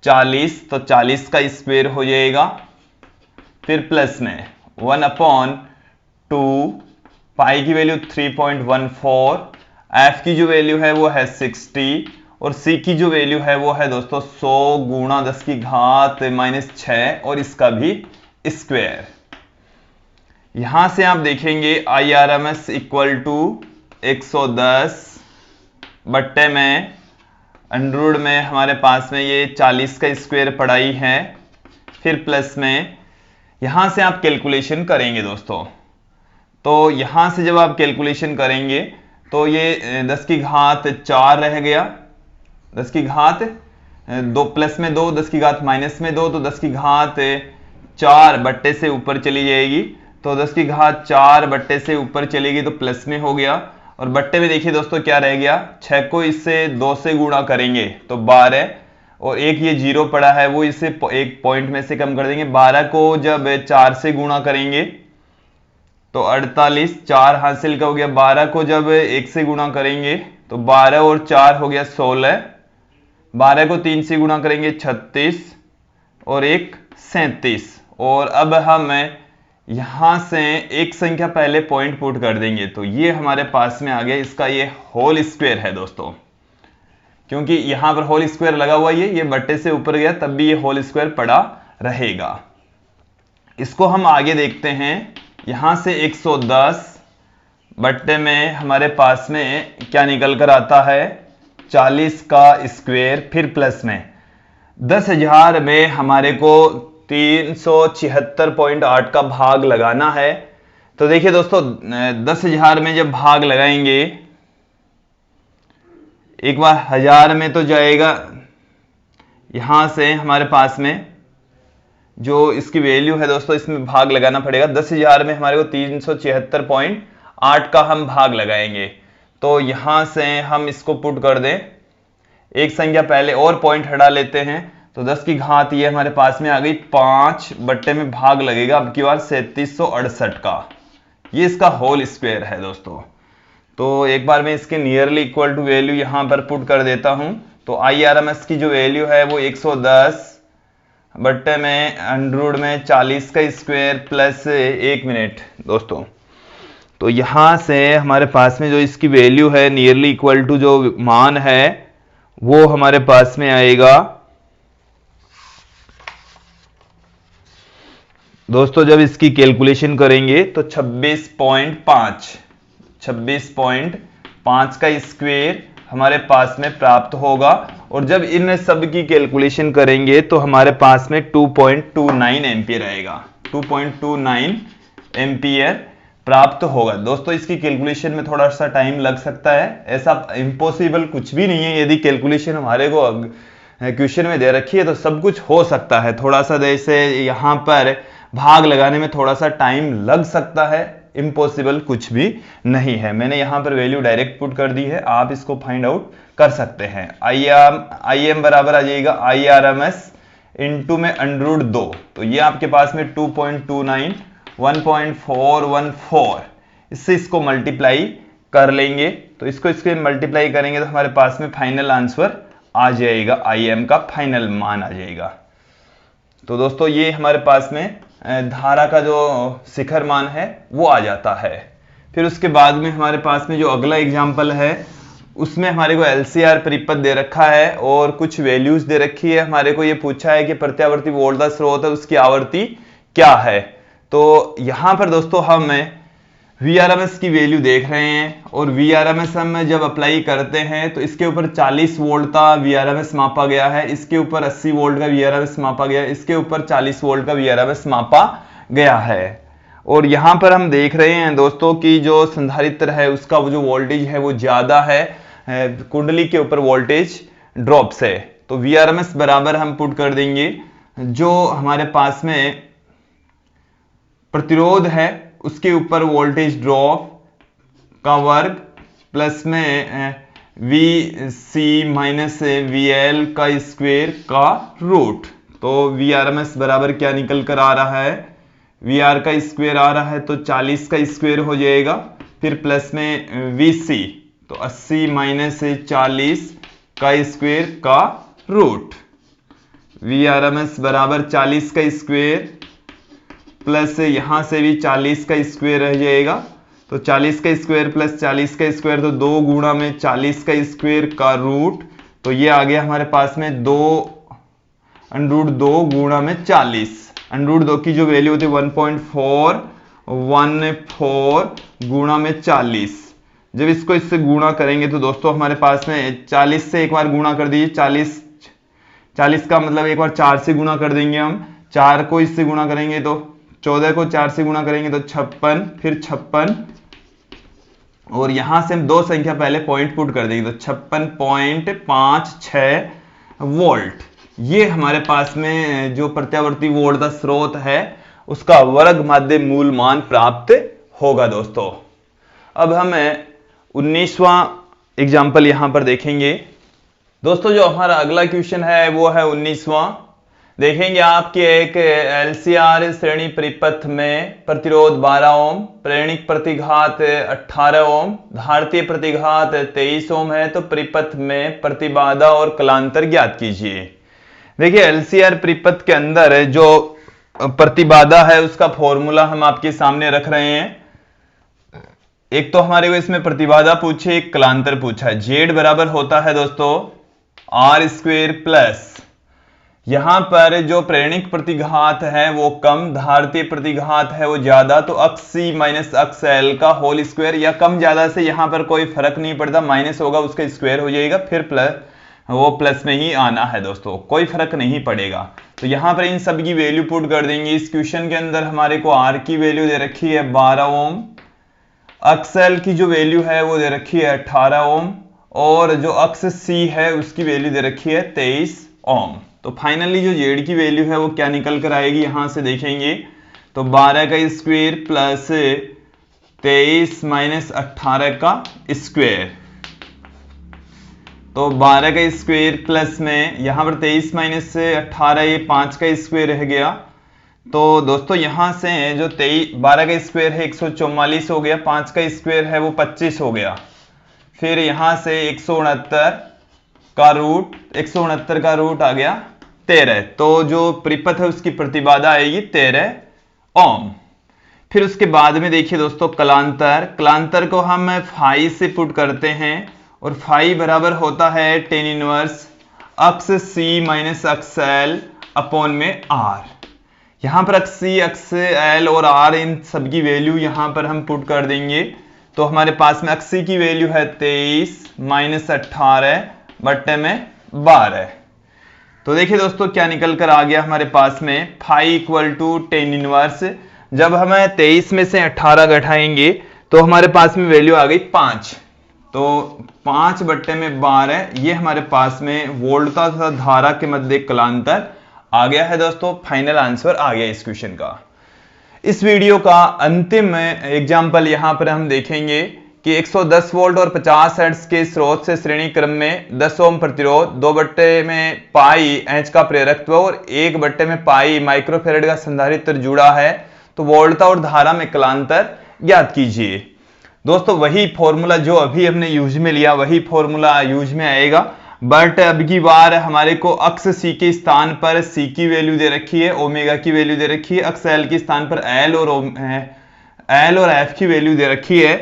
40, तो 40 का स्क्वायर हो जाएगा, फिर प्लस में 1 अपॉन 2, पाई की वैल्यू 3.14, F की जो वैल्यू है वो है 60, और C की जो वैल्यू है वो है दोस्तों 100 गुणा 10 की घात -6 और इसका भी स्क्वायर। यहां से आप देखेंगे Irms इक्वल टू 110 बट्टे में √ में हमारे पास में ये 40 का स्क्वायर पढ़ाई है, फिर प्लस में यहां से आप कैलकुलेशन करेंगे दोस्तों। तो यहां से जब आप कैलकुलेशन करेंगे तो ये 10 की घात 4 रह गया, 10 की घात 2 प्लस में 2, 10 की घात माइनस में 2, तो 10 की घात 4 बट्टे से ऊपर चली जाएगी, तो 10 की घात 4 बट्टे से ऊपर चलेगी तो प्लस में हो गया। और बट्टे में देखिए दोस्तों क्या रह गया, 6 को इससे 2 से गुणा करेंगे तो 12, और एक ये 0 पड़ा है वो इसे एक पॉइंट में से कम कर देंगे। 12 को जब 4 से गुणा करेंगे तो 48, 4 हासिल का हो गया। 12 को जब 1 से गुणा करेंगे तो 12 और 4 हो गया 16, 12 को 3 से गुणा करेंगे 36 और 1 37। और अब हम यहां से एक संख्या पहले पॉइंट पुट कर देंगे तो ये हमारे पास में आ गया, इसका ये होल स्क्वायर है दोस्तों, क्योंकि यहां पर होल स्क्वायर लगा हुआ ये बट्टे से ऊपर गया तब भी ये होल स्क्वायर पड़ा रहेगा। इसको हम आगे देखते हैं। यहां से 110 बट्टे में हमारे पास में क्या निकल कर आता है 40 का स्क्वायर, फिर प्लस में 10,000 में हमारे को 376.8 का भाग लगाना है। तो देखिए दोस्तों 10,000 में जब भाग लगाएंगे, एक बार 1000 में तो जाएगा, यहां से हमारे पास में जो इसकी वैल्यू है दोस्तों इसमें भाग लगाना पड़ेगा। 10,000 में हमारे को 376.8 का हम भाग लगाएंगे, तो यहां से हम इसको पुट कर दें, एक संख्या पहले और पॉइंट हटा लेते हैं, तो 10 की घात ये हमारे पास में आ गई 5 बट्टे में भाग लगेगा अब की बार 3768 का, ये इसका होल स्क्वायर है दोस्तों। तो एक बार मैं इसके नियरली इक्वल टू वैल्यू यहां पर पुट कर देता हूं, तो Irms की जो वैल्यू है वो 110 बट्टे में 100 में 40 का स्क्वायर प्लस 1 मिनट दोस्तों। तो यहां से हमारे पास में जो इसकी वैल्यू है नियरली इक्वल टू जो मान है वो हमारे पास में आएगा दोस्तों जब इसकी कैलकुलेशन करेंगे तो 26.5 का स्क्वायर हमारे पास में प्राप्त होगा, और जब इन सब की कैलकुलेशन करेंगे तो हमारे पास में 2.29 एम्पियर आएगा। 2.29 एम्पियर प्राप्त होगा। दोस्तों इसकी कैलकुलेशन में थोड़ा सा टाइम लग सकता है, ऐसा इम्पॉसिबल कुछ भी नहीं है। यदि कैलकुलेशन हमारे को क्वेश्चन में दे रखी है तो सब कुछ हो सकता है। थोड़ा सा जैसे यहाँ पर भाग लगाने में थोड़ा सा टाइम लग सकता है, इम्पॉसिबल कुछ भी नहीं है। मैंने यहाँ पर वैल्यू डायरेक्ट पुट कर दी है, आप इसको फाइंड आउट कर सकते हैं। आई एम बराबर आ जाएगा IRMS इंटू में √2, तो ये आपके पास में 2.29 1.414, इससे इसको मल्टीप्लाई कर लेंगे तो इसको मल्टीप्लाई करेंगे तो हमारे पास में फाइनल आंसर आ जाएगा, IM का फाइनल मान आ जाएगा। तो दोस्तों ये हमारे पास में धारा का जो शिखर मान है वो आ जाता है। फिर उसके बाद में हमारे पास में जो अगला एग्जाम्पल है उसमें हमारे को LCR परिपथ दे रखा है और कुछ वैल्यूज दे रखी है। हमारे को ये पूछा है कि प्रत्यावर्ती वोल्टेज स्रोत है उसकी आवृत्ति क्या है। तो यहां पर दोस्तों हम VRMS की वैल्यू देख रहे हैं, और VRMS हम जब अप्लाई करते हैं तो इसके ऊपर 40 वोल्ट का VRMS मापा गया है, इसके ऊपर 80 वोल्ट का VRMS मापा गया है, इसके ऊपर 40 वोल्ट का VRMS मापा गया है। और यहां पर हम देख रहे हैं दोस्तों कि जो संधारित्र है उसका जो वोल्टेज है वो ज्यादा है कुंडली के ऊपर वोल्टेज ड्रॉप से। तो VRMS बराबर हम पुट कर देंगे जो हमारे पास में प्रतिरोध है उसके ऊपर वोल्टेज ड्रॉप का वर्ग प्लस में VC माइनस VL का स्क्वायर का रूट। तो VRMS बराबर क्या निकल कर आ रहा है, VR का स्क्वायर आ रहा है तो 40 का स्क्वायर हो जाएगा, फिर प्लस में VC तो 80 माइनस 40 का स्क्वायर का रूट। VRMS बराबर 40 का स्क्वायर प्लस यहां से भी 40 का स्क्वायर रह जाएगा, तो 40 का स्क्वायर प्लस 40 का स्क्वायर तो 2 गुणा में 40 का स्क्वायर का रूट। तो ये आ गया हमारे पास में 2√2 गुणा में 40। √2 की जो वैल्यू होती है 1.414 गुणा में 40। जब इसको इससे गुणा करेंगे तो दोस्तों हमारे पास में 40 से एक बार गुणा कर दीजिए, 40 का मतलब एक बार 4 से गुणा कर देंगे हम, 4 को इससे गुणा करेंगे तो 14 को 4 से गुणा करेंगे तो 56, फिर 56, और यहां से हम दो संख्या पहले पॉइंट पुट कर देंगे तो 56.56 वोल्ट। ये हमारे पास में जो प्रत्यावर्ती वोल्टेज स्रोत है उसका वर्ग माध्य मूल मान प्राप्त होगा। दोस्तों अब हम 19वां एग्जाम्पल यहां पर देखेंगे। दोस्तों जो हमारा अगला क्वेश्चन है वो है 19वां। देखेंगे आपके एक LCR श्रेणी परिपथ में प्रतिरोध 12 ओम, प्रेरणिक प्रतिघात 18 ओम, धारतीय प्रतिघात 23 ओम है, तो परिपथ में प्रतिबाधा और कलांतर ज्ञात कीजिए। देखिए LCR परिपथ के अंदर जो प्रतिबाधा है उसका फॉर्मूला हम आपके सामने रख रहे हैं। एक तो हमारे को इसमें प्रतिबाधा पूछे, एक कलांतर पूछा है। Z बराबर होता है दोस्तों R² प्लस यहां पर जो प्रेरणिक प्रतिघात है वो कम, धारतीय प्रतिघात है वो ज्यादा, तो अक्स C माइनस अक्स L का होल स्क्वायर, या कम ज्यादा से यहां पर कोई फर्क नहीं पड़ता, माइनस होगा उसका स्क्वायर हो जाएगा, फिर प्लस वो प्लस में ही आना है दोस्तों, कोई फर्क नहीं पड़ेगा। तो यहां पर इन सब की वैल्यू पुट कर देंगे। इस क्वेश्चन के अंदर हमारे को R की वैल्यू दे रखी है 12 ओम, अक्स L की जो वैल्यू है वो दे रखी है 18 ओम, और जो अक्स C है उसकी वैल्यू दे रखी है 23 ओम। तो फाइनली जो Z की वैल्यू है वो क्या निकल कर आएगी यहां से देखेंगे तो 12 का स्क्वायर प्लस 23 माइनस 18 का स्क्वायर, तो 12 का स्क्वायर प्लस में यहां पर 23 माइनस 18 ये 5 का स्क्वायर रह गया। तो दोस्तों यहां से जो 12 का स्क्वायर है 144 हो गया, 5 का स्क्वायर है वो 25 हो गया, फिर यहां से 169 का रूट, 169 का रूट आ गया 13, तो जो परिपथ है उसकी प्रतिबाधा आएगी 13 ओम। फिर उसके बाद में देखिए दोस्तों कलांतर, कलांतर को हम फाई से पुट करते हैं, और फाई बराबर होता है tan इनवर्स अक्स C माइनस अक्स L अपॉन में R। यहाँ पर एक्स एल और आर इन सब की वैल्यू यहाँ पर हम पुट कर देंगे। तो हमारे पास में एक्सी की वैल्यू है 23 माइनस 18 बट्टे में 12। तो देखिए दोस्तों क्या निकल कर आ गया हमारे पास में phi equal to tan inverse. जब हमें 23 में से 18 घटाएंगे तो हमारे पास में वैल्यू आ गई 5। तो 5 बट्टे में 12 ये हमारे पास में वोल्टता तथा धारा के मध्य कलांतर आ गया है दोस्तों। फाइनल आंसर आ गया इस क्वेश्चन का। इस वीडियो का अंतिम एग्जाम्पल यहां पर हम देखेंगे कि 110 वोल्ट और 50 हर्ट्ज के स्रोत से श्रेणी क्रम में 10 ओम प्रतिरोध, 2 बट्टे में पाई एच का प्रेरकत्व और 1 बट्टे में पाई माइक्रोफेरेड का संधारित्र जुड़ा है। तो वोल्टता और धारा में कलांतर ज्ञात कीजिए। दोस्तों वही फॉर्मूला जो अभी हमने यूज में लिया वही फॉर्मूला यूज में आएगा, बट अब की बार हमारे को अक्स सी के स्थान पर सी की वैल्यू दे रखी है, ओमेगा की वैल्यू दे रखी है, अक्स एल के स्थान पर एल और एफ की वैल्यू दे रखी है।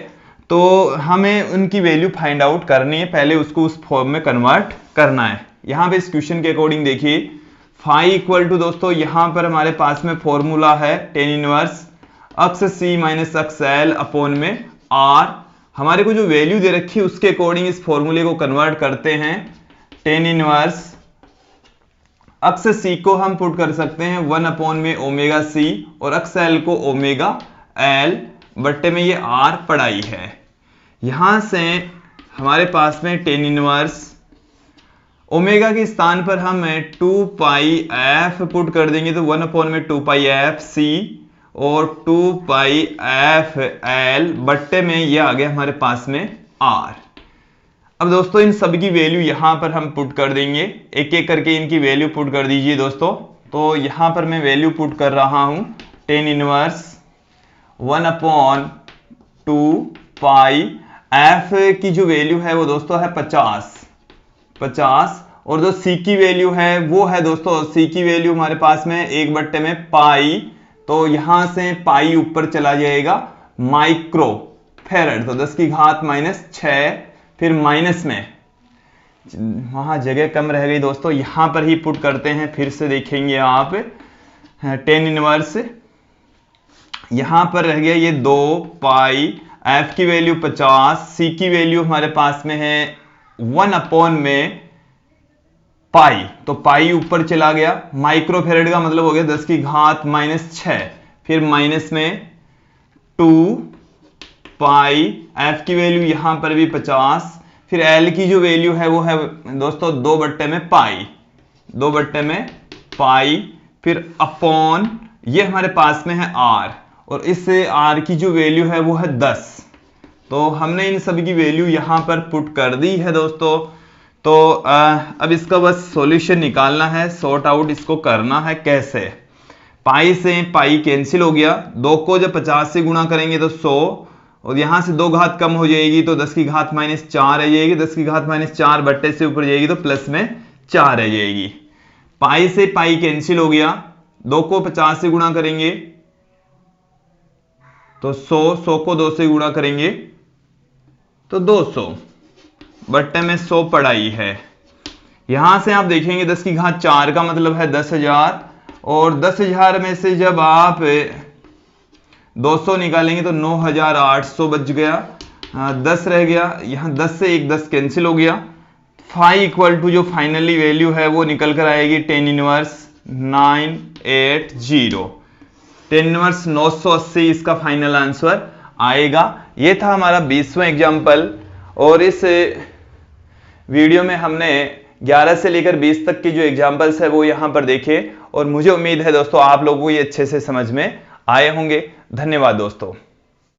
तो हमें उनकी वैल्यू फाइंड आउट करनी है, पहले उसको उस फॉर्म में कन्वर्ट करना है। यहां पे इस क्वेश्चन के अकॉर्डिंग देखिए फाई इक्वल टू दोस्तों यहां पर हमारे पास में फॉर्मूला है टेन इनवर्स अक्स सी माइनस अक्स एल अपॉन में आर। हमारे को जो वैल्यू दे रखी है उसके अकॉर्डिंग इस फॉर्मूले को कन्वर्ट करते हैं। टेन इनवर्स अक्स सी को हम पुट कर सकते हैं 1 अपॉन में ओमेगा सी और अक्स एल को ओमेगा एल बट्टे में ये आर पढ़ाई है। यहां से हमारे पास में टेन इनवर्स ओमेगा के स्थान पर हम 2 पाई एफ पुट कर देंगे तो 1 अपॉन में 2 पाई एफ सी और 2 पाई एफ एल बट्टे में ये आ गया हमारे पास में आर। अब दोस्तों इन सब की वैल्यू यहां पर हम पुट कर देंगे, एक एक करके इनकी वैल्यू पुट कर दीजिए दोस्तों। तो यहां पर मैं वैल्यू पुट कर रहा हूं टेन इनवर्स 1 अपॉन 2 पाई एफ की जो वैल्यू है वो दोस्तों है 50 और जो सी की वैल्यू है वो है दोस्तों सी की वैल्यू हमारे पास में 1 बट्टे में पाई। तो यहां से पाई ऊपर चला जाएगा माइक्रो फेरेड, तो 10 की घात -6 फिर माइनस में वहां जगह कम रह गई दोस्तों, यहां पर ही पुट करते हैं। फिर से देखेंगे आप टेन इनवर्स यहां पर रह गया ये 2 पाई एफ की वैल्यू 50, सी की वैल्यू हमारे पास में है 1 अपॉन में पाई, तो पाई ऊपर चला गया। माइक्रोफेरेड का मतलब हो गया 10 की घात -6 फिर माइनस में 2 पाई एफ की वैल्यू यहां पर भी 50, फिर एल की जो वैल्यू है वो है दोस्तों 2 बट्टे में पाई, 2 बट्टे में पाई फिर अपॉन ये हमारे पास में है आर और इससे आर की जो वैल्यू है वो है 10। तो हमने इन सभी की वैल्यू यहां पर पुट कर दी है दोस्तों। तो अब इसका बस सॉल्यूशन निकालना है, सॉर्ट आउट इसको करना है। कैसे? पाई से पाई कैंसिल हो गया, 2 को जब 50 से गुणा करेंगे तो 100 और यहां से 2 घात कम हो जाएगी तो 10 की घात -4 रह जाएगी, 10 की घात -4 बट्टे से ऊपर जाएगी तो प्लस में 4 रह जाएगी। पाई से पाई कैंसिल हो गया, 2 को 50 से गुणा करेंगे तो 100 को 2 से गुणा करेंगे तो 200 बट्टे में 100 पढ़ाई है। यहां से आप देखेंगे 10 की घात 4 का मतलब है 10,000 और 10,000 में से जब आप 200 निकालेंगे तो 9,800 बच गया, 10 रह गया, यहां 10 से एक 10 कैंसिल हो गया। फाई इक्वल टू जो फाइनली वैल्यू है वो निकल कर आएगी टेन इनवर्स 980, टेन इनवर्स 980 इसका फाइनल आंसर आएगा। ये था हमारा 20वां एग्जाम्पल और इस वीडियो में हमने 11 से लेकर 20 तक की जो एग्जाम्पल्स है वो यहां पर देखे और मुझे उम्मीद है दोस्तों आप लोगों को ये अच्छे से समझ में आए होंगे। धन्यवाद दोस्तों।